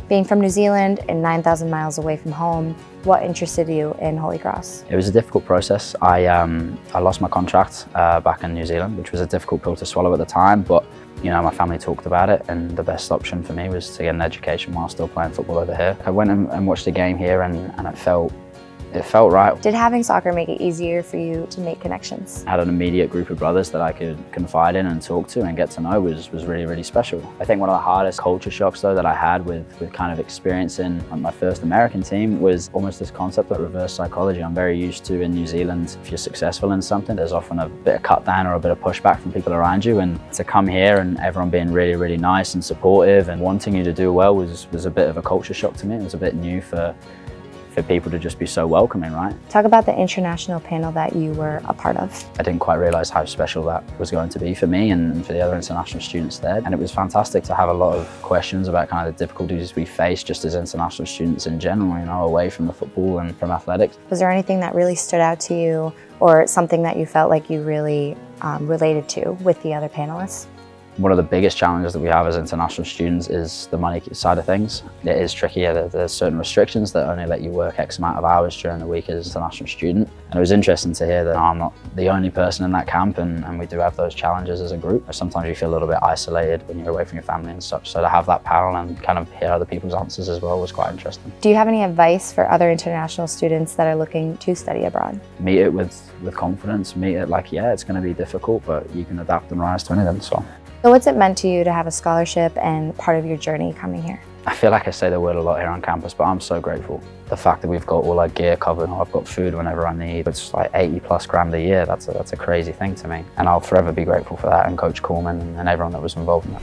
Being from New Zealand and 9,000 miles away from home, what interested you in Holy Cross? It was a difficult process. I lost my contract back in New Zealand, which was a difficult pill to swallow at the time, but you know, my family talked about it, and the best option for me was to get an education while still playing football over here. I went and watched a game here, and it felt right. Did having soccer make it easier for you to make connections? I had an immediate group of brothers that I could confide in and talk to and get to know was really, really special. I think one of the hardest culture shocks though that I had with kind of experiencing my first American team was almost this concept of reverse psychology. I'm very used to in New Zealand, if you're successful in something, there's often a bit of cut down or a bit of pushback from people around you, and to come here and everyone being really, really nice and supportive and wanting you to do well was a bit of a culture shock to me. It was a bit new for people to just be so welcoming, right? Talk about the international panel that you were a part of. I didn't quite realise how special that was going to be for me and for the other international students there. And it was fantastic to have a lot of questions about kind of the difficulties we face just as international students in general, you know, away from the football and from athletics. Was there anything that really stood out to you or something that you felt like you really related to with the other panelists? One of the biggest challenges that we have as international students is the money side of things. It is tricky. There's certain restrictions that only let you work X amount of hours during the week as an international student. And it was interesting to hear that I'm not the only person in that camp, and we do have those challenges as a group. Sometimes you feel a little bit isolated when you're away from your family and such. So to have that panel and kind of hear other people's answers as well was quite interesting. Do you have any advice for other international students that are looking to study abroad? Meet it with confidence. Meet it like, yeah, it's going to be difficult, but you can adapt and rise to anything. So what's it meant to you to have a scholarship and part of your journey coming here? I feel like I say the word a lot here on campus, but I'm so grateful. The fact that we've got all our gear covered, I've got food whenever I need. It's like 80+ grand a year. That's a crazy thing to me. And I'll forever be grateful for that, and Coach Coleman and everyone that was involved in that.